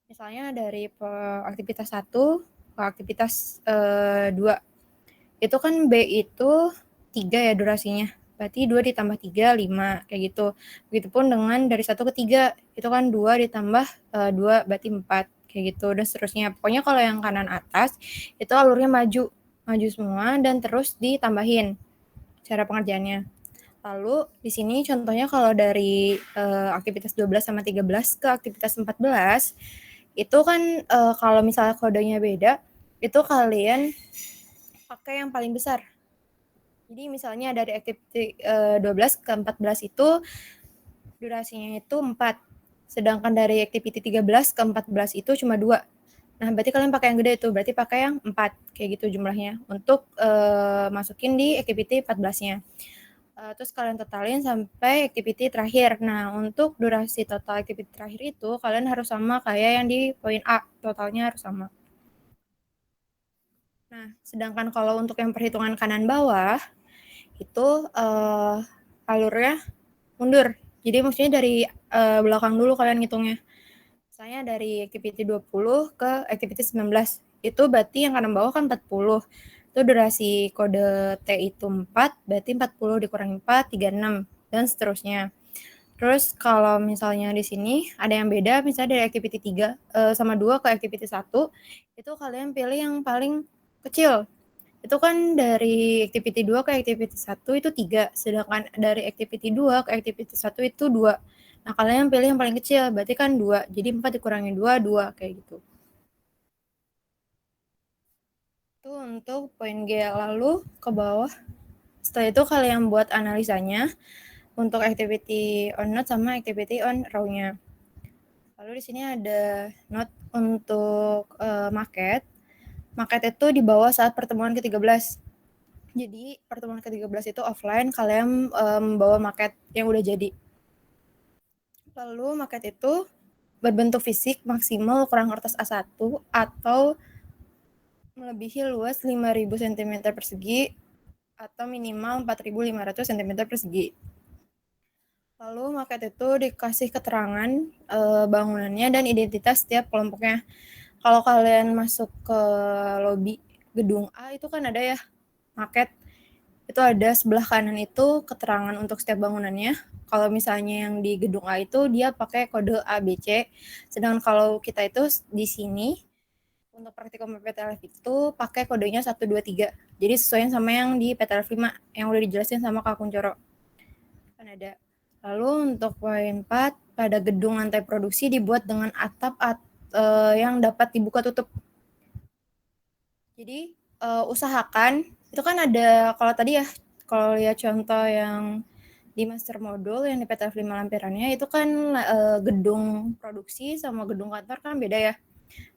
misalnya dari aktivitas 1 ke aktivitas 2, itu kan B itu 3 ya durasinya. Berarti 2 ditambah 3, 5, kayak gitu. Begitupun dengan dari 1 ke 3, itu kan 2 ditambah 2, berarti 4, kayak gitu, dan seterusnya. Pokoknya kalau yang kanan atas, itu alurnya maju semua, dan terus ditambahin cara pengerjaannya. Lalu di sini contohnya kalau dari aktivitas 12 sama 13 ke aktivitas 14, itu kan kalau misalnya kodenya beda, itu kalian pakai yang paling besar. Jadi misalnya dari activity 12 ke 14 itu durasinya itu 4. Sedangkan dari activity 13 ke 14 itu cuma 2. Nah, berarti kalian pakai yang gede itu, berarti pakai yang 4 kayak gitu jumlahnya untuk masukin di activity 14-nya. Terus kalian totalin sampai activity terakhir. Nah, untuk durasi total activity terakhir itu kalian harus sama kayak yang di poin A, totalnya harus sama. Nah, sedangkan kalau untuk yang perhitungan kanan bawah itu alurnya mundur. Jadi maksudnya dari belakang dulu kalian ngitungnya. Misalnya dari activity 20 ke activity 19. Itu berarti yang kanan bawah kan 40. Itu durasi kode T itu 4, berarti 40 dikurangi 4, 36, dan seterusnya. Terus kalau misalnya di sini ada yang beda, misalnya dari activity 3 sama 2 ke activity 1, itu kalian pilih yang paling kecil. Itu kan dari activity 2 ke activity 1 itu 3, sedangkan dari activity 2 ke activity 1 itu 2. Nah, kalian pilih yang paling kecil, berarti kan 2. Jadi 4 dikurangi 2, 2, kayak gitu. Itu untuk poin G. Lalu ke bawah, setelah itu kalian buat analisanya untuk activity on node sama activity on row-nya. Lalu di sini ada note untuk market. Market itu di bawah saat pertemuan ke-13. Jadi pertemuan ke-13 itu offline, kalian membawa market yang udah jadi. Lalu market itu berbentuk fisik maksimal ukuran kertas A1 atau melebihi luas 5.000 cm persegi atau minimal 4.500 cm persegi. Lalu market itu dikasih keterangan bangunannya dan identitas setiap kelompoknya. Kalau kalian masuk ke lobi gedung A itu kan ada ya market. Itu ada sebelah kanan itu keterangan untuk setiap bangunannya. Kalau misalnya yang di gedung A itu dia pakai kode ABC. Sedangkan kalau kita itu di sini untuk praktikum PTLF itu pakai kodenya 123. Jadi sesuaiin sama yang di PTLF 5 yang udah dijelasin sama Kak Kuncoro. Kan ada. Lalu untuk poin 4, pada gedung lantai produksi dibuat dengan atap yang dapat dibuka tutup. Jadi usahakan, itu kan ada, kalau tadi ya, kalau lihat contoh yang di master modul yang di PTF 5 lampirannya, itu kan gedung produksi sama gedung kantor kan beda ya.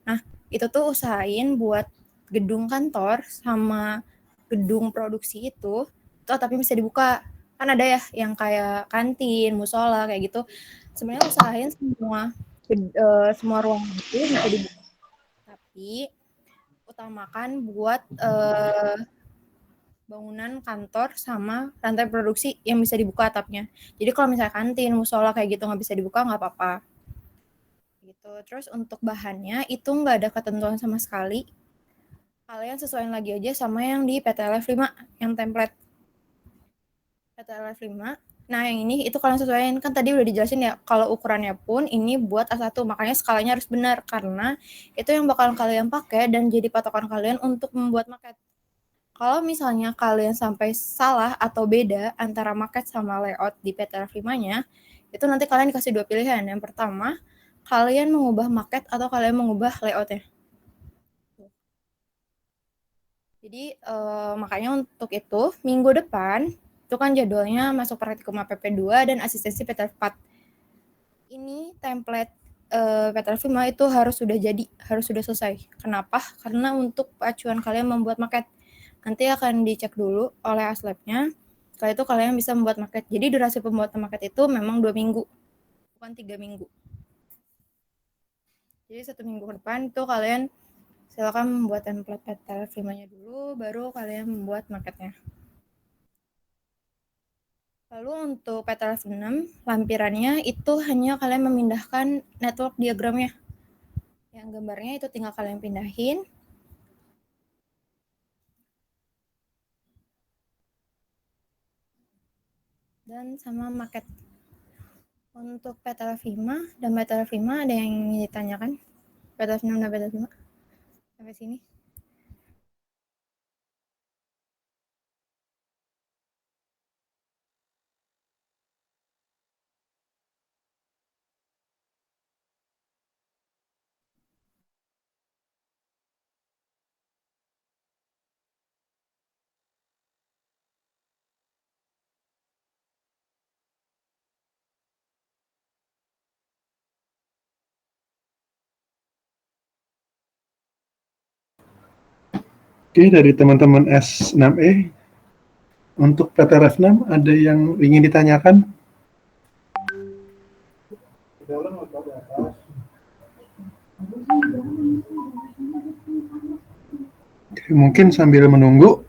Nah, itu tuh usahain buat gedung kantor sama gedung produksi itu tapi bisa dibuka. Kan ada ya yang kayak kantin, musola kayak gitu. Sebenarnya usahain semua ruangan itu bisa dibuka. Tapi utamakan buat bangunan kantor sama lantai produksi yang bisa dibuka atapnya. Jadi kalau misalnya kantin, musola kayak gitu nggak bisa dibuka nggak apa-apa. Gitu. Terus untuk bahannya itu nggak ada ketentuan sama sekali. Kalian sesuaiin lagi aja sama yang di PTLF 5, yang template. PTLF 5. Nah, yang ini itu kalian sesuaiin, kan tadi udah dijelasin ya, kalau ukurannya pun ini buat A1, makanya skalanya harus benar, karena itu yang bakal kalian pakai dan jadi patokan kalian untuk membuat market. Kalau misalnya kalian sampai salah atau beda antara market sama layout di PTLF 5-nya, itu nanti kalian dikasih dua pilihan. Yang pertama, kalian mengubah market atau kalian mengubah layoutnya. Jadi makanya untuk itu minggu depan itu kan jadwalnya masuk praktikum APP 2 dan asistensi PTLF 4. Ini template PTLF 5 itu harus sudah jadi, harus sudah selesai. Kenapa? Karena untuk acuan kalian membuat market nanti akan dicek dulu oleh aslabnya. Setelah itu kalian bisa membuat market. Jadi durasi pembuatan market itu memang 2 minggu, bukan 3 minggu. Jadi 1 minggu ke depan itu kalian silakan membuat template PTLF 5-nya dulu, baru kalian membuat marketnya. Lalu untuk PTLF 6, lampirannya itu hanya kalian memindahkan network diagramnya. Yang gambarnya itu tinggal kalian pindahin. Dan sama market. Untuk PTLF 5 dan PTLF 5 ada yang ditanyakan? PTLF 6 dan PTLF 5? Sampai sini. Oke, dari teman-teman S6E Untuk PTLF 6 ada yang ingin ditanyakan? Mungkin sambil menunggu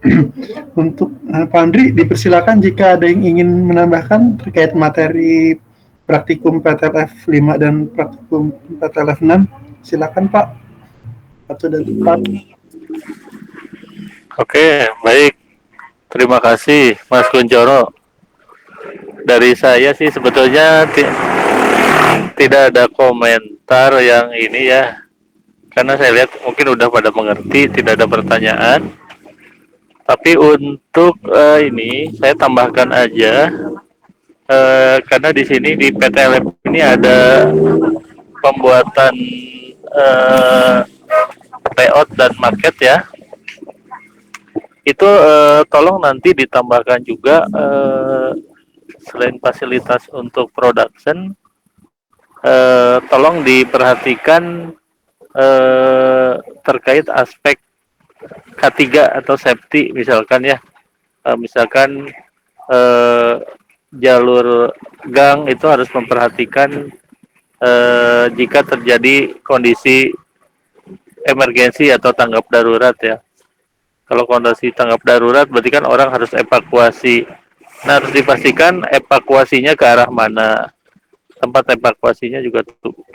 untuk Pak Andri dipersilakan jika ada yang ingin menambahkan terkait materi praktikum PTLF 5 dan praktikum PTLF 6. Silakan Pak. Satu dan tepat. Oke, baik. Terima kasih Mas Kuncoro. Dari saya sih sebetulnya tidak ada komentar yang ini ya. Karena saya lihat mungkin udah pada mengerti, tidak ada pertanyaan. Tapi untuk ini saya tambahkan aja, karena di sini di PTLF ini ada pembuatan layout dan market ya. Itu tolong nanti ditambahkan juga selain fasilitas untuk production, tolong diperhatikan terkait aspek K3 atau safety misalkan ya, misalkan jalur gang itu harus memperhatikan jika terjadi kondisi emergensi atau tanggap darurat ya. Kalau kondisi tanggap darurat berarti kan orang harus evakuasi. Nah, harus dipastikan evakuasinya ke arah mana. Tempat evakuasinya juga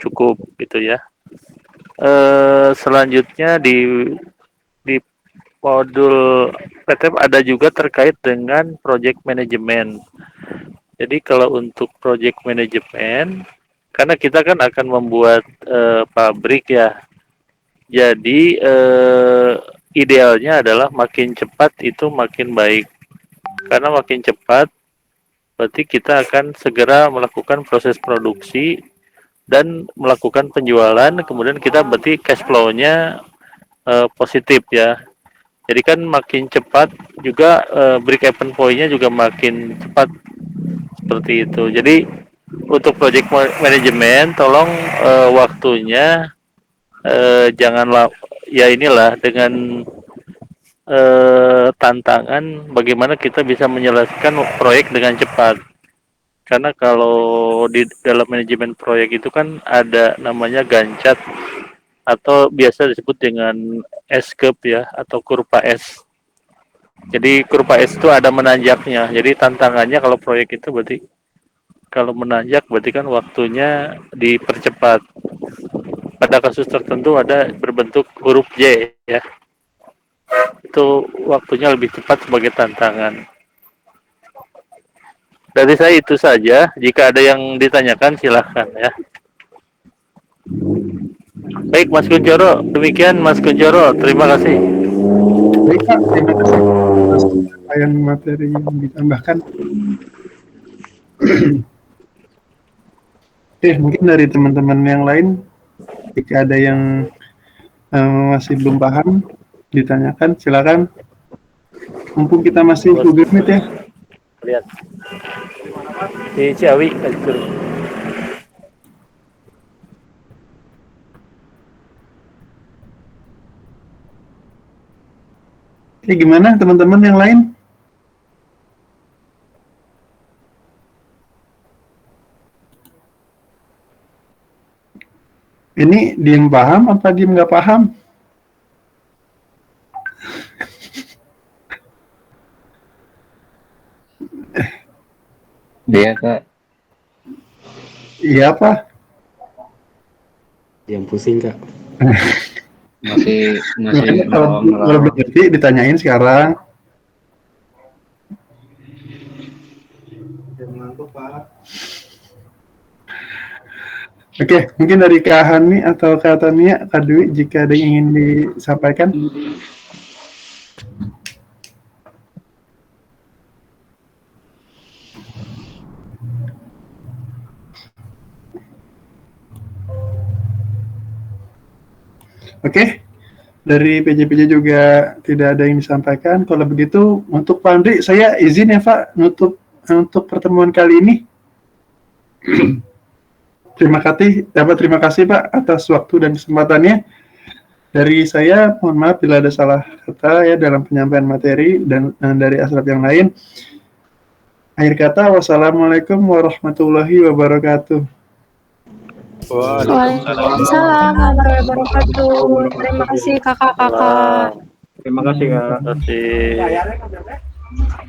cukup gitu ya. Selanjutnya di modul PTF ada juga terkait dengan project management. Jadi kalau untuk project management, karena kita kan akan membuat pabrik ya. Jadi idealnya adalah makin cepat itu makin baik. Karena makin cepat berarti kita akan segera melakukan proses produksi dan melakukan penjualan, kemudian kita berarti cash flow-nya positif ya. Jadi kan makin cepat juga break even point-nya juga makin cepat seperti itu. Jadi untuk project management tolong waktunya janganlah ya inilah dengan tantangan bagaimana kita bisa menyelesaikan proyek dengan cepat. Karena kalau di dalam manajemen proyek itu kan ada namanya Gantt chart atau biasa disebut dengan S-curve ya atau kurva S. Jadi kurva S itu ada menanjaknya. Jadi tantangannya kalau proyek itu berarti kalau menanjak berarti kan waktunya dipercepat. Pada kasus tertentu ada berbentuk huruf J ya. Itu waktunya lebih cepat sebagai tantangan. Dari saya itu saja. Jika ada yang ditanyakan silahkan ya. Baik Mas Kuncoro, demikian Mas Kuncoro. Terima kasih. Baik Pak, terima kasih atas penyampaian materi yang ditambahkan. Oke, mungkin dari teman-teman yang lain, jika ada yang masih belum paham, ditanyakan, silakan. Mumpung kita masih Google Meet ya. Lihat. Di Ciawi, kasih. Oke, gimana teman-teman yang lain? Ini diem paham apa diem nggak paham? Iya Kak, Iya apa? yang pusing Kak. Masih Makanya kalau nerawang. belum ngerti ditanyain sekarang. Oke, mungkin dari Kak Hani atau Kak Tania, Kak Dwi, jika ada yang ingin disampaikan. Oke, dari PJ-PJ juga tidak ada yang disampaikan. Kalau begitu, untuk Pak Andri, saya izin ya Pak, nutup untuk pertemuan kali ini. Terima kasih Pak atas waktu dan kesempatannya. Dari saya, mohon maaf bila ada salah kata ya dalam penyampaian materi dan dari Asraf yang lain. Akhir kata, wassalamualaikum warahmatullahi wabarakatuh. Waalaikumsalam warahmatullahi wabarakatuh. Terima kasih kakak-kakak. Terima kasih, Kak. Terima kasih.